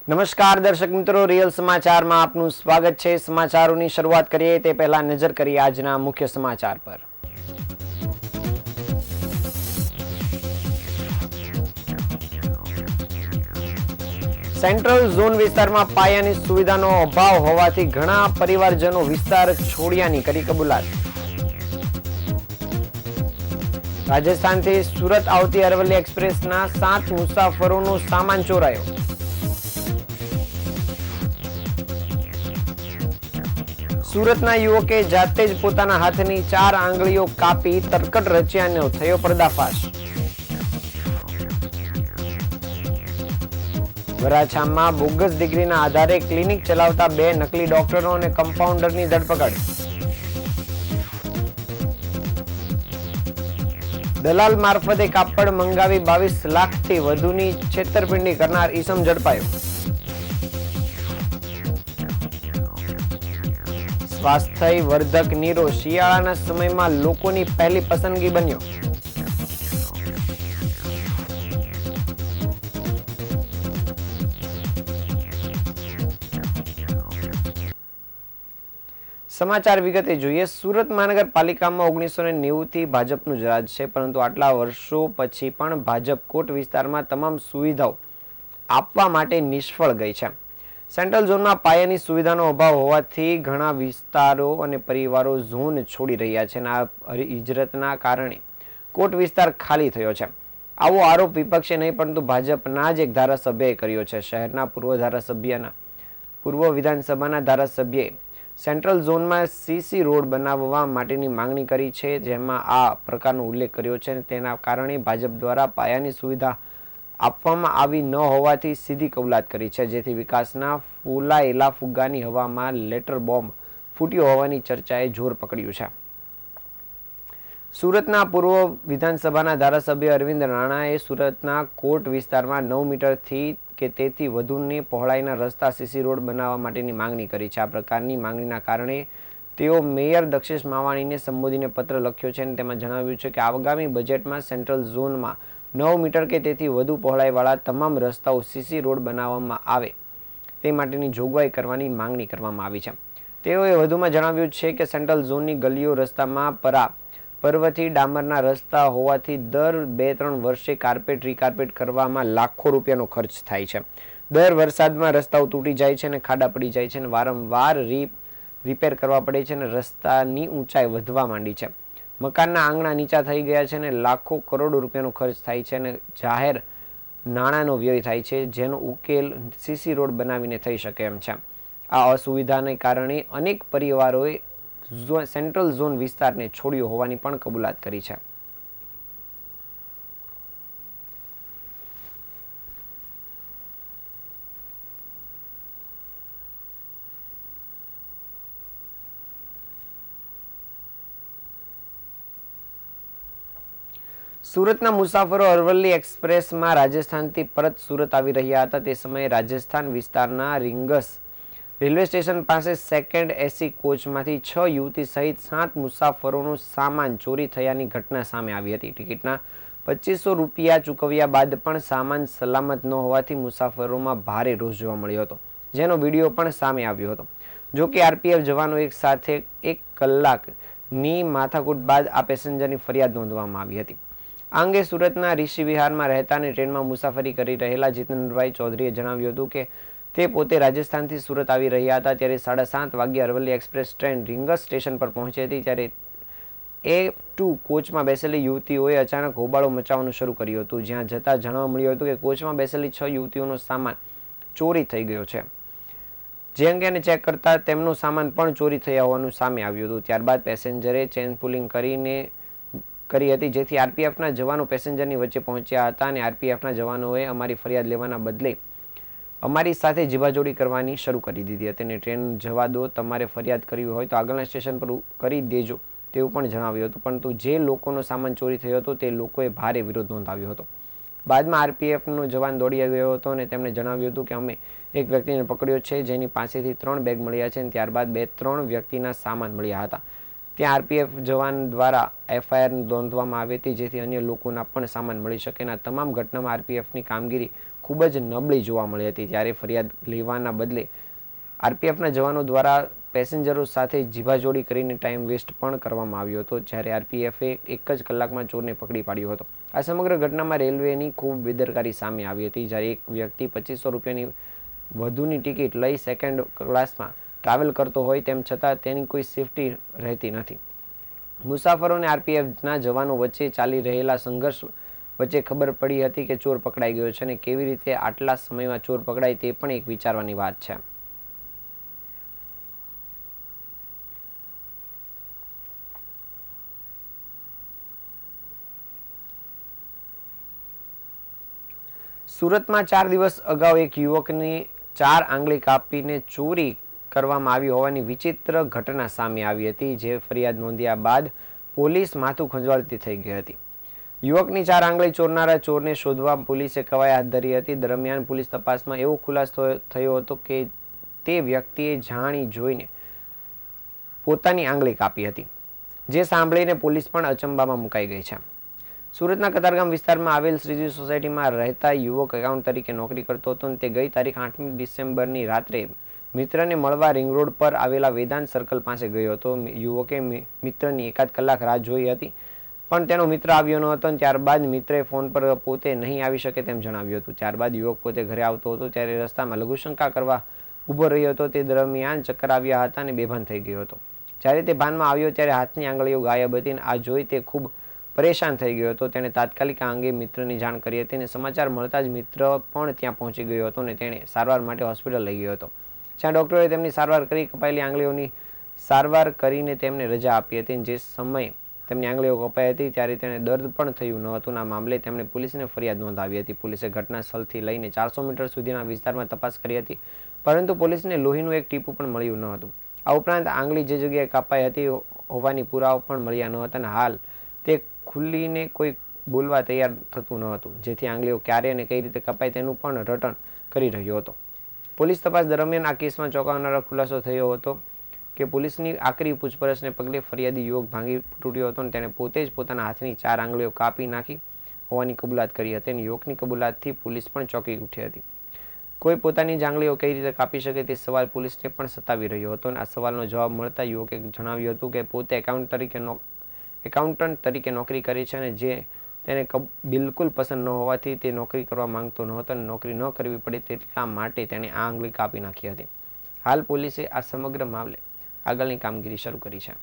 નમસ્કાર દર્શક મિત્રો, રિયલ સમાચારમાં આપનું સ્વાગત છે। સમાચારોની શરૂઆત કરીએ તે પહેલા નજર કરીએ આજના મુખ્ય સમાચાર પર। સેન્ટ્રલ ઝોન વિસ્તારમાં પાયાની સુવિધાનો અભાવ હોવાથી ઘણા પરિવારજનો વિસ્તાર છોડ્યાની કરી કબૂલાત। રાજસ્થાનથી સુરત આવતી અરવલ્લી એક્સપ્રેસના 7 મુસાફરોનો સામાન ચોરાયો। સુરતના યુવકે જાતે જ પોતાના હાથની 4 આંગળીઓ કાપી તરકટ રચ્યાનો થયો પર્દાફાશ। વરાછામાં બોગસ ડિગ્રીના આધારે ક્લિનિક ચલાવતા 2 નકલી ડોક્ટરો અને કમ્પાઉન્ડરની ધરપકડ। દલાલ મારફતે કાપડ મંગાવી 22 લાખથી વધુની છેતરપિંડી કરનાર ઈસમ ઝડપાયો। સ્વાસ્થ્ય વર્ધક નીરો શિયાળાના સમયમાં લોકોની પહેલી પસંદગી બન્યો। સમાચાર વિગતે જોઈએ। સુરત મહાનગરપાલિકામાં 1990 થી ભાજપનું જ રાજ છે, પરંતુ આટલા વર્ષો પછી પણ ભાજપ કોટ વિસ્તારમાં તમામ સુવિધાઓ આપવા માટે નિષ્ફળ ગઈ છે। સેન્ટ્રલ ઝોનમાં પાયાની સુવિધાનો અભાવ હોવાથી ઘણા વિસ્તારો અને પરિવારો ઝોન છોડી રહ્યા છે અને આ હિજરતના કારણે કોટ વિસ્તાર ખાલી થયો છે। આવો આરોપ વિપક્ષે નહીં પરંતુ ભાજપના જ એક ધારાસભ્યએ કર્યો છે। શહેરના પૂર્વ વિધાનસભાના ધારાસભ્યએ સેન્ટ્રલ ઝોનમાં સીસી રોડ બનાવવા માટેની માંગણી કરી છે, જેમાં આ પ્રકારનો ઉલ્લેખ કર્યો છે અને તેના કારણે ભાજપ દ્વારા પાયાની સુવિધા આપવામાં આવી ન હોવાથી સીધી કબૂલાત કરી છે, જેથી વિકાસના ફૂલાયેલા ફુગ્ગાની હવામાં લેટર બોમ્બ ફૂટ્યો હોવાની ચર્ચાએ જોર પકડ્યું છે। સુરતના પૂર્વ વિધાનસભાના ધારાસભ્ય અરવિંદ રાણાએ સુરતના કોટ વિસ્તારમાં 9 મીટરથી કે તેથી વધુની પહોળાઈના રસ્તા સીસી રોડ બનાવવા માટેની માંગણી કરી છે। આ પ્રકારની માંગણીના કારણે તેઓ મેયર દક્ષેશ માવાણીને સંબોધીને પત્ર લખ્યો છે અને તેમાં જણાવ્યું છે કે આગામી બજેટમાં સેન્ટ્રલ ઝોનમાં 9 મીટર કે તેથી વધુ પહોળાઈવાળા તમામ રસ્તાઓ સીસી રોડ બનાવવામાં આવે તે માટેની જોગવાઈ કરવાની માંગણી કરવામાં આવી છે। તેઓએ વધુમાં જણાવ્યું છે કે સેન્ટ્રલ ઝોનની ગલીઓ રસ્તામાં પર્વથી ડામરના રસ્તા હોવાથી દર 2-3 વર્ષે કાર્પેટ રીકાર્પેટ કરવામાં લાખો રૂપિયાનો ખર્ચ થાય છે। દર વરસાદમાં રસ્તાઓ તૂટી જાય છે અને ખાડા પડી જાય છે અને વારંવાર રિપેર કરવા પડે છે અને રસ્તાની ઊંચાઈ વધવા માંડી છે। મકાનના આંગણા નીચા થઈ ગયા છે અને લાખો કરોડો રૂપિયાનો ખર્ચ થાય છે અને જાહેર નાણાંનો વ્યય થાય છે, જેનો ઉકેલ સીસી રોડ બનાવીને થઈ શકે એમ છે। આ અસુવિધાને કારણે અનેક પરિવારોએ સેન્ટ્રલ ઝોન વિસ્તારને છોડ્યો હોવાની પણ કબૂલાત કરી છે। સુરતના મુસાફરો અરવલ્લી એક્સપ્રેસમાં રાજસ્થાનથી પરત સુરત આવી રહ્યા હતા। તે સમયે રાજસ્થાન વિસ્તારના રીંગસ રેલવે સ્ટેશન પાસે સેકન્ડ એસી કોચમાંથી 6 યુવતી સહિત 7 મુસાફરોનો સામાન ચોરી થયાની ઘટના સામે આવી હતી। ટિકિટના 2500 રૂપિયા ચૂકવ્યા બાદ પણ સામાન સલામત ન હોવાથી મુસાફરોમાં ભારે રોષ જોવા મળ્યો હતો, જેનો વિડીયો પણ સામે આવ્યો હતો। જો કે આરપીએફ જવાનો એક સાથે 1 કલાકની માથાકૂટ બાદ આ પેસેન્જરની ફરિયાદ નોંધવામાં આવી હતી। આ અંગે સુરતના ઋષિ વિહારમાં રહેતા અને ટ્રેનમાં મુસાફરી કરી રહેલા જીતેન્દ્રભાઈ ચૌધરીએ જણાવ્યું હતું કે તે પોતે રાજસ્થાનથી સુરત આવી રહ્યા હતા, ત્યારે 7:30 વાગ્યે Aravalli express train Ringas station પર પહોંચી હતી, ત્યારે A2 કોચમાં બેસેલી યુવતીઓએ અચાનક હોબાળો મચાવવાનું શરૂ કર્યું હતું, જ્યાં જતાં જાણવા મળ્યું હતું કે કોચમાં બેસેલી 6 યુવતીઓનો સામાન ચોરી થઈ ગયો છે। જે અંગે ચેક કરતા તેમનો સામાન પણ ચોરી થયા હોવાનું સામે આવ્યું હતું। ત્યારબાદ પેસેન્જરે ચેન પુલિંગ કરી હતી, જેથી આરપીએફના જવાનો પેસેન્જરની વચ્ચે પહોંચ્યા હતા અને આરપીએફના જવાનોએ અમારી ફરિયાદ લેવાના બદલે અમારી સાથે જીવાજોડી કરવાની શરૂ કરી દીધી હતી અને ટ્રેન જવા દો, તમારે ફરિયાદ કરવી હોય તો આગળના સ્ટેશન પર કરી દેજો તેવું પણ જણાવ્યું હતું, પરંતુ જે લોકોનો સામાન ચોરી થયો હતો તે લોકોએ ભારે વિરોધ નોંધાવ્યો હતો। બાદમાં આરપીએફનો જવાન દોડી ગયો હતો અને તેમણે જણાવ્યું હતું કે અમે એક વ્યક્તિને પકડ્યો છે, જેની પાસેથી 3 બેગ મળ્યા છે અને ત્યારબાદ 2-3 વ્યક્તિના સામાન મળ્યા હતા। ત્યાં આરપીએફ જવાન દ્વારા એફઆઈઆર નોંધવામાં આવી હતી, જેથી અન્ય લોકોના પણ સામાન મળી શકે. આ તમામ ઘટનામાં આરપીએફની કામગીરી ખૂબ જ નબળી જોવા મળી હતી. ત્યારે ફરિયાદ લેવાના બદલે આરપીએફના જવાનો દ્વારા પેસેન્જરો સાથે જીભાજોડી કરીને ટાઈમ વેસ્ટ પણ કરવામાં આવ્યો હતો. જ્યારે આરપીએફે એક જ કલાકમાં ચોરને પકડી પાડ્યો હતો. આ સમગ્ર ઘટનામાં રેલવેની ખૂબ બેદરકારી સામે આવી હતી. જ્યારે એક વ્યક્તિ 2500 રૂપિયાની વધુની ટિકિટ લઈ સેકન્ડ ક્લાસમાં ટ્રાવેલ કરતો હોય તેમ છતાં તેની કોઈ સેફટી રહેતી નથી. મુસાફરોને આરપીએફના જવાનો વચ્ચે ચાલી રહેલા સંઘર્ષ વચ્ચે ખબર પડી હતી કે ચોર પકડાઈ ગયો છે, અને કેવી રીતે આટલા સમયમાં ચોર પકડાય તે પણ એક વિચારવાની વાત છે. સુરતમાં 4 દિવસ અગાઉ એક યુવકની 4 આંગળી કાપીને ચોરી કરવામાં આવી હોવાની વિચિત્ર ઘટના સામે આવી હતી, જે ફરિયાદ નોંધ્યા બાદ પોલીસ માથું ખંજવાળતી થઈ ગઈ હતી. યુવકની 4 આંગળી ચોરનારા ચોરને શોધવા પોલીસે કવાયત હાથ ધરી હતી. દરમિયાન પોલીસ તપાસમાં એવો ખુલાસો થયો હતો કે તે વ્યક્તિએ જાણી જોઈને પોતાની આંગળી કાપી હતી, જે સાંભળીને પોલીસ પણ અચંબામાં મુકાઈ ગઈ છે. સુરતના કતારગામ વિસ્તારમાં આવેલ શ્રીજી સોસાયટીમાં રહેતા યુવક એકાઉન્ટ તરીકે નોકરી કરતો હતો, અને તે ગઈ તારીખ 8મી ડિસેમ્બરની રાત્રે મિત્રને મળવા રિંગ રોડ પર આવેલા વેદાંત સર્કલ પાસે ગયો હતો. યુવકે મિત્રની એકાદ કલાક રાહ જોઈ હતી, પણ તેનો મિત્ર આવ્યો ન હતો. ત્યારબાદ મિત્રે ફોન પર પોતે નહીં આવી શકે તેમ જણાવ્યું હતું. ત્યારબાદ યુવક પોતે ઘરે આવતો હતો ત્યારે રસ્તામાં લઘુશંકા કરવા ઊભો રહ્યો હતો. તે દરમિયાન ચક્કર આવ્યા હતા અને બેભાન થઈ ગયો હતો. જ્યારે તે ભાનમાં આવ્યો ત્યારે હાથની આંગળીઓ ગાયબ હતી. આ જોઈ તે ખૂબ પરેશાન થઈ ગયો હતો. તેણે તાત્કાલિક આ અંગે મિત્રની જાણ કરી હતી, અને સમાચાર મળતા જ મિત્ર પણ ત્યાં પહોંચી ગયો હતો, અને તેણે સારવાર માટે હોસ્પિટલ લઈ ગયો હતો, જ્યાં ડોક્ટરોએ તેમની સારવાર કરી કપાયેલી આંગળીઓની સારવાર કરીને તેમને રજા આપી હતી. જે સમયે તેમની આંગળીઓ કપાઈ હતી ત્યારે તેણે દર્દ પણ થયું ન હતું. આ મામલે તેમણે પોલીસને ફરિયાદ નોંધાવી હતી. પોલીસે ઘટના સ્થળથી લઈને 400 મીટર સુધીના વિસ્તારમાં તપાસ કરી હતી, પરંતુ પોલીસને લોહીનું એક ટીપું પણ મળ્યું ન હતું. આ ઉપરાંત આંગળી જે જગ્યાએ કાપાઈ હતી હોવાની પુરાવા પણ મળ્યા ન હતા, અને હાલ તે ખુલ્લીને કોઈ બોલવા તૈયાર થતું ન હતું, જેથી આંગળીઓ ક્યારે અને કઈ રીતે કપાય તેનું પણ રટણ કરી રહ્યો હતો. પોલીસ તપાસ દરમિયાન આ કેસમાં ચોંકાવનારો ખુલાસો થયો હતો કે પોલીસની આકરી પૂછપરછને પગલે ફરિયાદી યુવક ભાંગી તૂટ્યો હતો, અને તેણે પોતે જ પોતાના હાથની 4 આંગળીઓ કાપી નાખી હોવાની કબૂલાત કરી હતી. અને યુવકની કબૂલાતથી પોલીસ પણ ચોંકી ઉઠી હતી. કોઈ પોતાની જ આંગળીઓ કઈ રીતે કાપી શકે તે સવાલ પોલીસને પણ સતાવી રહ્યો હતો, અને આ સવાલનો જવાબ મળતા યુવકે જણાવ્યું હતું કે પોતે એકાઉન્ટન્ટ તરીકે નોકરી કરી છે, અને જે તેને બિલકુલ પસંદ ન હોવાથી તે નોકરી કરવા માંગતો ન હતો, અને નોકરી ન કરવી પડે તેટલા માટે તેણે આ આંગળી કાપી નાખી હતી. હાલ પોલીસે આ સમગ્ર મામલે આગળની કામગીરી શરૂ કરી છે.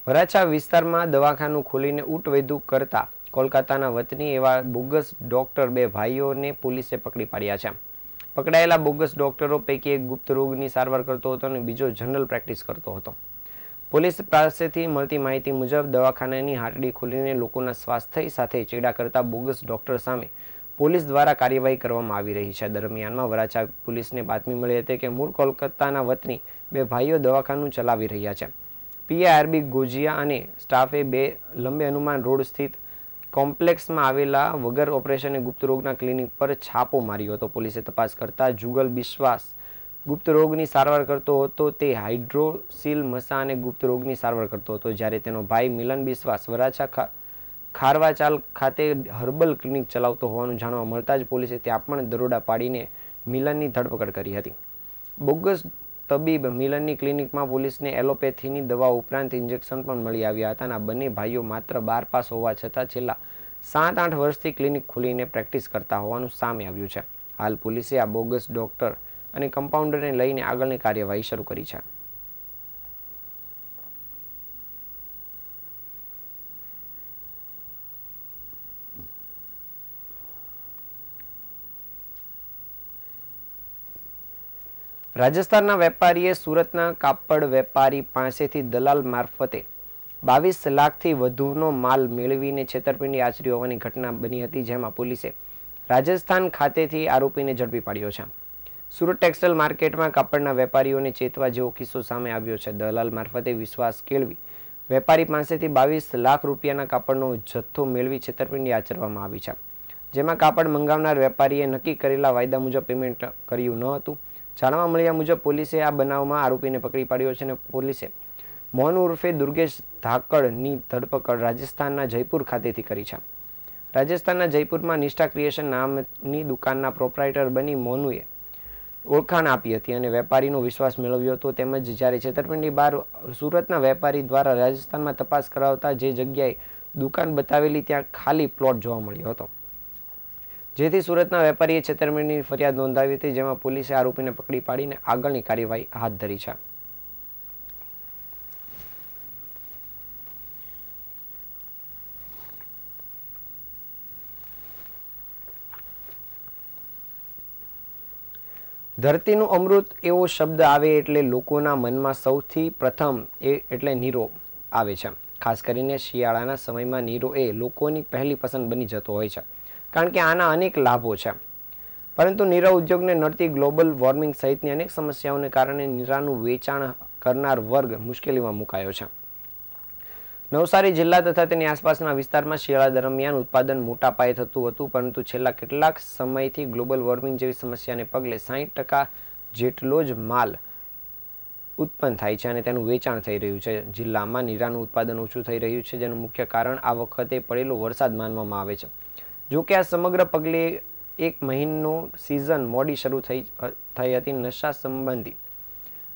વરાછા વિસ્તારમાં દવાખાનું ખોલીને ઊંટવૈદુ કરતા કોલકાતાના વતની એવા બોગસ ડોક્ટર 2 ભાઈઓને પોલીસે પકડી પાડ્યા છે. પકડાયેલા બોગસ ડોક્ટરો પૈકી એક ગુપ્ત રોગની સારવાર કરતો હતો, અને બીજો જનરલ પ્રેક્ટિસ કરતો હતો. પોલીસ પાસેથી મળતી માહિતી મુજબ દવાખાનાની હાટડી ખોલીને લોકોના સ્વાસ્થ્ય સાથે ચેડા કરતા બોગસ ડોક્ટર સામે પોલીસ દ્વારા કાર્યવાહી કરવામાં આવી રહી છે. દરમિયાનમાં વરાછા પોલીસને બાતમી મળી હતી કે મૂળ કોલકાતાના વતની 2 ભાઈઓ દવાખાનું ચલાવી રહ્યા છે. પીઆરબી ગોજિયા અને સ્ટાફે 2 લંબે હનુમાન રોડ સ્થિત કોમ્પ્લેક્સમાં આવેલા વગર ઓપરેશને ગુપ્ત રોગના ક્લિનિક પર છાપો માર્યો હતો. પોલીસે તપાસ કરતા જુગલ બિશ્વાસ ગુપ્ત રોગની સારવાર કરતો હતો. તે હાઇડ્રોસીલ મસા અને ગુપ્ત રોગની સારવાર કરતો હતો, જ્યારે તેનો ભાઈ મિલન બિશ્વાસ વરાછા ખારવાચાલ ખાતે હર્બલ ક્લિનિક ચલાવતો હોવાનું જાણવા મળતા જ પોલીસે ત્યાં પણ દરોડા પાડીને મિલનની ધરપકડ કરી હતી. બોગસ તબીબ મિલનની ક્લિનિકમાં પોલીસને એલોપેથીની દવા ઉપરાંત ઇન્જેક્શન પણ મળી આવ્યા હતા. અને આ બંને ભાઈઓ માત્ર 12 પાસ હોવા છતાં છેલ્લા 7-8 વર્ષથી ક્લિનિક ખોલીને પ્રેક્ટિસ કરતા હોવાનું સામે આવ્યું છે. હાલ પોલીસે આ બોગસ ડોક્ટર અને કમ્પાઉન્ડરને લઈને આગળની કાર્યવાહી શરૂ કરી છે. રાજસ્થાનના વેપારીએ સુરતના કાપડ વેપારી પાસેથી દલાલ મારફતે 22 લાખથી વધુનો માલ મેળવીને છેતરપિંડી આચરી હોવાની ઘટના બની હતી, જેમાં પોલીસે રાજસ્થાન ખાતેથી આરોપીને ઝડપી પાડ્યો છે. સુરત ટેક્સટાઇલ માર્કેટમાં કાપડના વેપારીઓને ચેતવા જેવો કિસ્સો સામે આવ્યો છે. દલાલ મારફતે વિશ્વાસ કેળવી વેપારી પાસેથી 22 લાખ રૂપિયાના કાપડનો જથ્થો મેળવી છેતરપિંડી આચરવામાં આવી છે, જેમાં કાપડ મંગાવનાર વેપારીએ નક્કી કરેલા વાયદા મુજબ પેમેન્ટ કર્યું ન હતું. જાણવા મળ્યા મુજબ પોલીસે આ બનાવમાં આરોપીને પકડી પાડ્યો છે અને પોલીસે મોહન ઉર્ફે દુર્ગેશ ધાકડની ધરપકડ રાજસ્થાનના જયપુર ખાતેથી કરી છે. રાજસ્થાનના જયપુરમાં નિષ્ઠા ક્રિએશન નામની દુકાનના પ્રોપ્રાઇટર બની મોનુએ ઓળખાણ આપી હતી અને વેપારીનો વિશ્વાસ મેળવ્યો હતો. તેમજ જ્યારે છેતરપિંડી બાદ સુરતના વેપારી દ્વારા રાજસ્થાનમાં તપાસ કરાવતા જે જગ્યાએ દુકાન બતાવેલી ત્યાં ખાલી પ્લોટ જોવા મળ્યો હતો, જેથી સુરતના વેપારીએ છેતરપિંડીની ફરિયાદ નોંધાવી હતી, જેમાં પોલીસે આરોપીને પકડી પાડીને આગળની કાર્યવાહી હાથ ધરી છે. ધરતીનું અમૃત એવો શબ્દ આવે એટલે લોકોના મનમાં સૌથી પ્રથમ એટલે નીરો આવે છે. ખાસ કરીને શિયાળાના સમયમાં નીરો એ લોકોની પહેલી પસંદ બની જતો હોય છે, કારણ કે આના અનેક લાભો છે. પરંતુ નીરા ઉદ્યોગને નડતી ગ્લોબલ વોર્મિંગ સહિતની અનેક સમસ્યાઓને કારણે નીરાનું વેચાણ કરનાર વર્ગ મુશ્કેલીમાં મુકાયો છે. નવસારી જિલ્લા તથા તેની આસપાસના વિસ્તારમાં શિયાળા દરમિયાન ઉત્પાદન મોટા પાયે થતું હતું, પરંતુ છેલ્લા કેટલાક સમયથી ગ્લોબલ વોર્મિંગ જેવી સમસ્યાને પગલે 60% જેટલો જ માલ ઉત્પન્ન થાય છે અને તેનું વેચાણ થઈ રહ્યું છે. જિલ્લામાં નીરાનું ઉત્પાદન ઓછું થઈ રહ્યું છે, જેનું મુખ્ય કારણ આ વખતે પડેલો વરસાદ માનવામાં આવે છે. જો કે આ સમગ્ર પગલે એક મહિનો સિઝન મોડી શરૂ થઈ હતી. નશા સંબંધી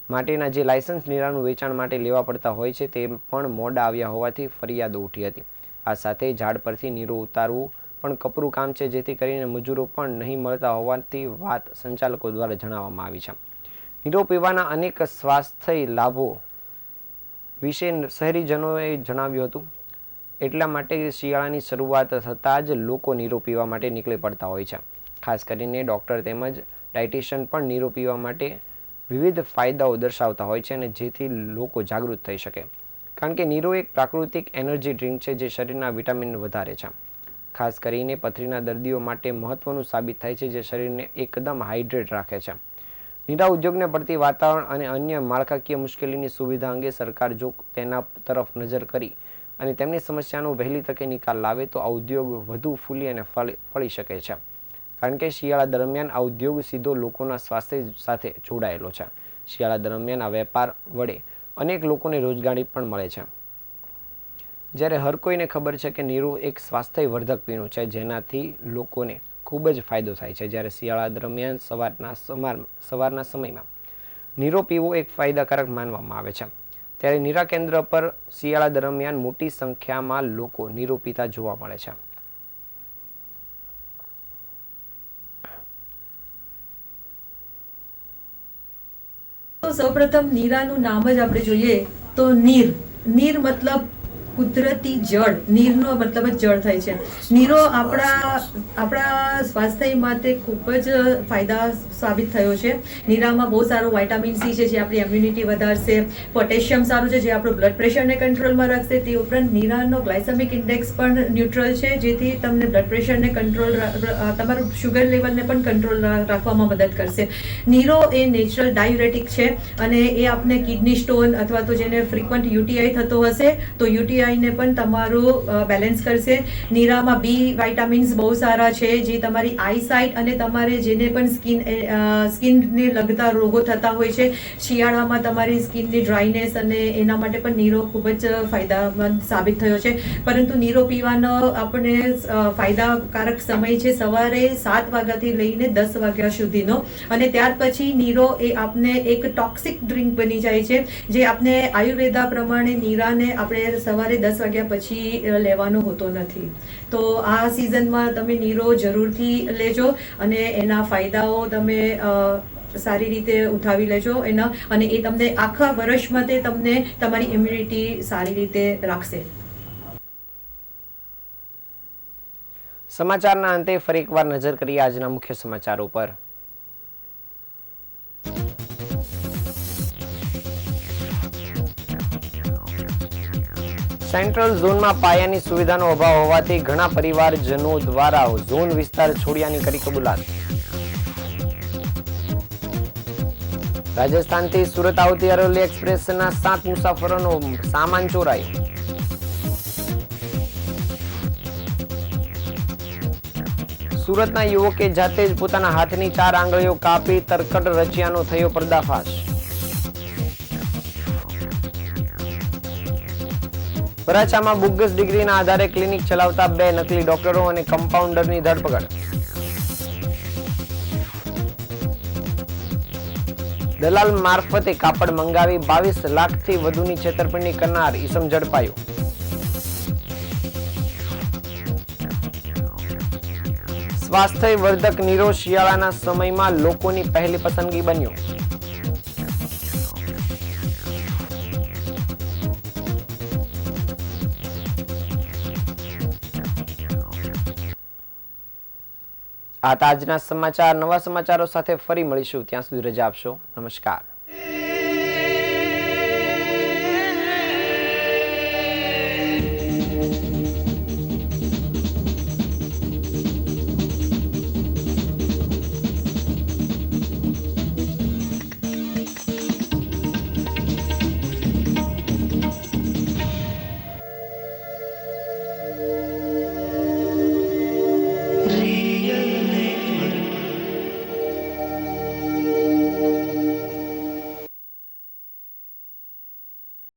માટેના જે લાયસન્સ નીરાનું વેચાણ માટે લેવા પડતા હોય છે તે પણ મોડા આવ્યા હોવાથી ફરિયાદો ઉઠી હતી. આ સાથે ઝાડ પરથી નીરો ઉતારવું પણ કપરું કામ છે, જેથી કરીને મજૂરો પણ નહીં મળતા હોવાથી વાત સંચાલકો દ્વારા જણાવવામાં આવી છે. નીરો પીવાના અનેક સ્વાસ્થ્ય લાભો વિશે શહેરીજનોએ જણાવ્યું હતું. એટલા માટે શિયાળાની શરૂઆત થતાં જ લોકો નીરો પીવા માટે નીકળી પડતા હોય છે. ખાસ કરીને ડૉક્ટર તેમજ ડાયટિશિયન પણ નીરો પીવા માટે વિવિધ ફાયદાઓ દર્શાવતા હોય છે, અને જેથી લોકો જાગૃત થઈ શકે, કારણ કે નીરો એક પ્રાકૃતિક એનર્જી ડ્રિંક છે જે શરીરના વિટામિન વધારે છે. ખાસ કરીને પથરીના દર્દીઓ માટે મહત્વનું સાબિત થાય છે, જે શરીરને એકદમ હાઇડ્રેટ રાખે છે. નીરા ઉદ્યોગને પડતી વાતાવરણ અને અન્ય માળખાકીય મુશ્કેલીની સુવિધા અંગે સરકાર જો તેના તરફ નજર કરી અને તેમની સમસ્યાનો વહેલી તકે નિકાલ લાવે તો આ ઉદ્યોગ વધુ ફૂલી અને ફળી શકે છે, કારણ કે શિયાળા દરમિયાન આ ઉદ્યોગ સીધો લોકોના સ્વાસ્થ્ય સાથે જોડાયેલો છે. શિયાળા દરમિયાન આ વેપાર વડે અનેક લોકોને રોજગારી પણ મળે છે. જ્યારે હર કોઈને ખબર છે કે નીરો એક સ્વાસ્થ્યવર્ધક પીણું છે, જેનાથી લોકોને ખૂબ જ ફાયદો થાય છે. જ્યારે શિયાળા દરમિયાન સવારના સમયમાં નીરો પીવો એક ફાયદાકારક માનવામાં આવે છે, ત્યારે નીરા કેન્દ્ર પર શિયાળા દરમિયાન મોટી સંખ્યામાં લોકો નીરો પીતા જોવા મળે છે. તો સૌપ્રથમ નીરાનું નામ જ આપણે જોઈએ તો નીર મતલબ કુદરતી જળ. નીરનો મતલબ જ જળ થાય છે. નીરો આપણા સ્વાસ્થ્ય માટે ખૂબ જ ફાયદા સાબિત થયો છે. નીરામાં બહુ સારું વિટામિન સી છે, જે આપણી ઇમ્યુનિટી વધારશે. પોટેશિયમ સારું છે, જે આપણું બ્લડ પ્રેશરને કંટ્રોલમાં રાખશે. તે ઉપરાંત નીરાનો ગ્લાયસેમિક ઇન્ડેક્સ પણ ન્યુટ્રલ છે, જેથી તમને બ્લડ પ્રેશરને કંટ્રોલ, તમારું શુગર લેવલને પણ કંટ્રોલ રાખવામાં મદદ કરશે. નીરો એ નેચરલ ડાયુરેટિક છે અને એ આપણે કિડની સ્ટોન અથવા તો જેને ફ્રીક્વન્ટ યુટીઆઈ થતો હશે તો યુટીઆઈ ને પણ તમારું બેલેન્સ કરશે. નીરામાં બી વિટામિન્સ બહુ સારા છે, જે તમારી આઈસાઇટ અને તમારે જેને પણ સ્કિનને લગતા રોગો થતા હોય છે, શિયાળામાં તમારી સ્કિનની ડ્રાયનેસ અને એના માટે પણ નીરો ખૂબ જ ફાયદામંદ સાબિત થયો છે. પરંતુ નીરો પીવાનો આપણે ફાયદાકારક સમય છે સવારે 7 વાગ્યાથી લઈને 10 વાગ્યા સુધીનો, અને ત્યાર પછી નીરો એ આપને એક ટોક્સિક ડ્રિંક બની જાય છે, જે આપણે આયુર્વેદા પ્રમાણે નીરાને આપણે સવારે 10 વાગ્યા પછી લેવાનો હોતો નથી. તો આ સિઝનમાં તમે નીરો જરૂરથી લેજો અને એના ફાયદાઓ તમે સારી રીતે ઉઠાવી લેજો એના, અને એ તમને આખા વર્ષ માટે તમને તમારી ઇમ્યુનિટી સારી રીતે રાખશે. સમાચારના અંતે ફરી એકવાર નજર કરીએ આજના મુખ્ય સમાચારો પર. સેન્ટ્રલ ઝોનમાં પાયાની સુવિધાનો અભાવ હોવાથી ઘણા પરિવારજનો દ્વારા ઝોન વિસ્તાર છોડ્યાની કરી કબૂલાત. રાજસ્થાનથી સુરત આવતી અરવલ્લી એક્સપ્રેસના 7 મુસાફરોનો સામાન ચોરાયો. સુરતના યુવકે જાતે જ પોતાના હાથની 4 આંગળીઓ કાપી તરકટ રચ્યાનો થયો પર્દાફાશ. વરાછામાં બોગસ ડિગ્રીના આધારે ક્લિનિક ચલાવતા 2 નકલી ડોક્ટરો અને કમ્પાઉન્ડરની ધરપકડ. દલાલ મારફતે કાપડ મંગાવી 22 લાખથી વધુની છેતરપિંડી કરનાર ઈસમ ઝડપાયો. સ્વાસ્થ્યવર્ધક નીરો શિયાળાના સમયમાં લોકોની પહેલી પસંદગી બન્યો. આ હતા આજના સમાચાર. નવા સમાચારો સાથે ફરી મળીશું. ત્યાં સુધી રજા આપશો. નમસ્કાર.